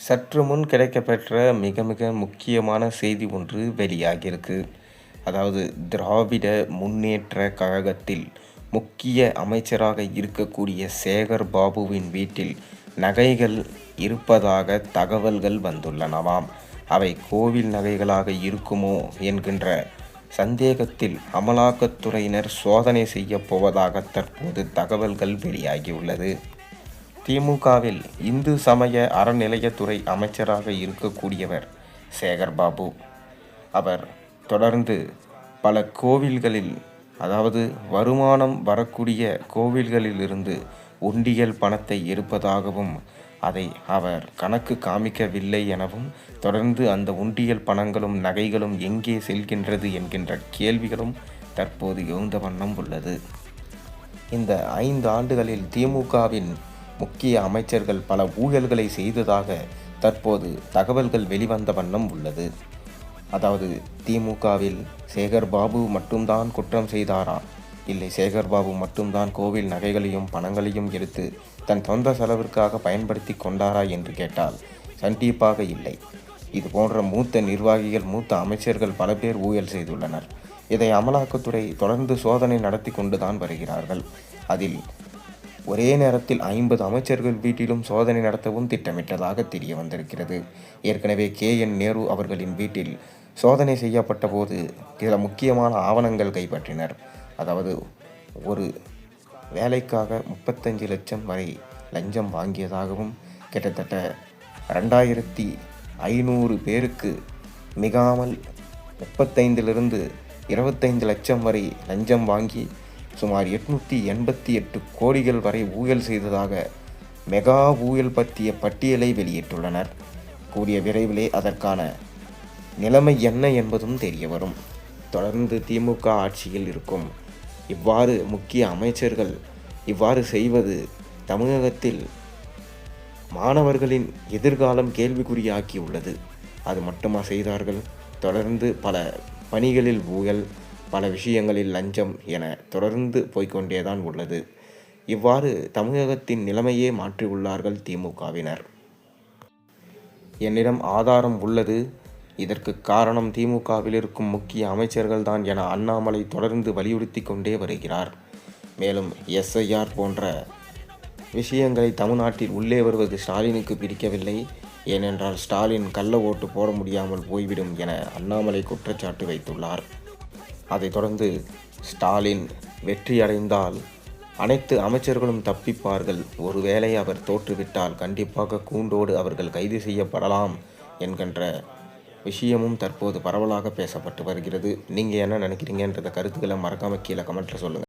சற்று முன் கிடைக்கப்பெற்ற மிக மிக முக்கியமான செய்தி ஒன்று வெளியாகியிருக்கு. அதாவது திராவிட முன்னேற்ற கழகத்தில் முக்கிய அமைச்சராக இருக்கக்கூடிய சேகர் பாபுவின் வீட்டில் நகைகள் இருப்பதாக தகவல்கள் வந்துள்ளனவாம். அவை கோவில் நகைகளாக இருக்குமோ என்கின்ற சந்தேகத்தில் அமலாக்கத்துறையினர் சோதனை செய்யப் போவதாக தற்போது தகவல்கள் வெளியாகியுள்ளது. திமுகவில் இந்து சமய அறநிலையத்துறை அமைச்சராக இருக்கக்கூடியவர் சேகர்பாபு. அவர் தொடர்ந்து பல கோவில்களில், அதாவது வருமானம் வரக்கூடிய கோவில்களிலிருந்து உண்டியல் பணத்தை எடுப்பதாகவும், அதை அவர் கணக்கு காமிக்கவில்லை எனவும், தொடர்ந்து அந்த உண்டியல் பணங்களும் நகைகளும் எங்கே செல்கின்றது என்கின்ற கேள்விகளும் தற்போது எழுந்த வண்ணம் உள்ளது. இந்த 5 ஆண்டுகளில் திமுகவின் முக்கிய அமைச்சர்கள் பல ஊழல்களை செய்ததாக தற்போது தகவல்கள் வெளிவந்த வண்ணம் உள்ளது. அதாவது திமுகவில் சேகர்பாபு மட்டும்தான் குற்றம் செய்தாரா, இல்லை சேகர்பாபு மட்டும்தான் கோவில் நகைகளையும் பணங்களையும் எடுத்து தன் சொந்த செலவிற்காக பயன்படுத்தி கொண்டாரா என்று கேட்டால் கண்டிப்பாக இல்லை. இது போன்ற மூத்த நிர்வாகிகள், மூத்த அமைச்சர்கள் பல பேர் ஊழல் செய்துள்ளனர். இதை அமலாக்கத்துறை தொடர்ந்து சோதனை நடத்தி கொண்டுதான் வருகிறார்கள். அதில் ஒரே நேரத்தில் 50 அமைச்சர்கள் வீட்டிலும் சோதனை நடத்தவும் திட்டமிட்டதாக தெரிய வந்திருக்கிறது. ஏற்கனவே KN நேரு அவர்களின் வீட்டில் சோதனை செய்யப்பட்ட போது சில முக்கியமான ஆவணங்கள் கைப்பற்றினர். அதாவது ஒரு வேலைக்காக 35 லட்சம் வரை லஞ்சம் வாங்கியதாகவும், கிட்டத்தட்ட 2500 பேருக்கு மிகாமல் 35லிருந்து 25 லட்சம் வரை லஞ்சம் வாங்கி சுமார் 888 கோடிகள் வரை ஊழல் செய்ததாக மெகா ஊழல் பற்றிய பட்டியலை வெளியிட்டுள்ளனர். கூடிய விரைவிலே அதற்கான நிலைமை என்ன என்பதும் தெரிய வரும். தொடர்ந்து திமுக ஆட்சியில் இருக்கும் இவ்வாறு முக்கிய அமைச்சர்கள் இவ்வாறு செய்வது தமிழகத்தில் மாணவர்களின் எதிர்காலம் கேள்விக்குறியாக்கியுள்ளது. அது மட்டுமா செய்தார்கள்? தொடர்ந்து பல பணிகளில் ஊழல், பல விஷயங்களில் லஞ்சம் என தொடர்ந்து போய்கொண்டேதான் உள்ளது. இவ்வாறு தமிழகத்தின் நிலைமையே மாற்றியுள்ளார்கள் திமுகவினர். என்னிடம் ஆதாரம் உள்ளது, இதற்கு காரணம் திமுகவில் இருக்கும் முக்கிய அமைச்சர்கள் தான் என அண்ணாமலை தொடர்ந்து வலியுறுத்தி கொண்டே வருகிறார். மேலும் SIR போன்ற விஷயங்களை தமிழ்நாட்டில் உள்ளே வருவது ஸ்டாலினுக்கு பிடிக்கவில்லை. ஏனென்றால் ஸ்டாலின் கள்ள ஓட்டு போட முடியாமல் போய்விடும் என அண்ணாமலை குற்றச்சாட்டு வைத்துள்ளார். அதைத் தொடர்ந்து ஸ்டாலின் வெற்றி அடைந்தால் அனைத்து அமைச்சர்களும் தப்பிப்பார்கள், ஒருவேளை அவர் தோற்றுவிட்டால் கண்டிப்பாக கூண்டோடு அவர்கள் கைது செய்யப்படலாம் என்கின்ற விஷயமும் தற்போது பரவலாக பேசப்பட்டு வருகிறது. நீங்கள் என்ன நினைக்கிறீங்கன்றத கருத்துக்களை மறக்காமல் கீழே கமெண்ட்டில் சொல்லுங்கள்.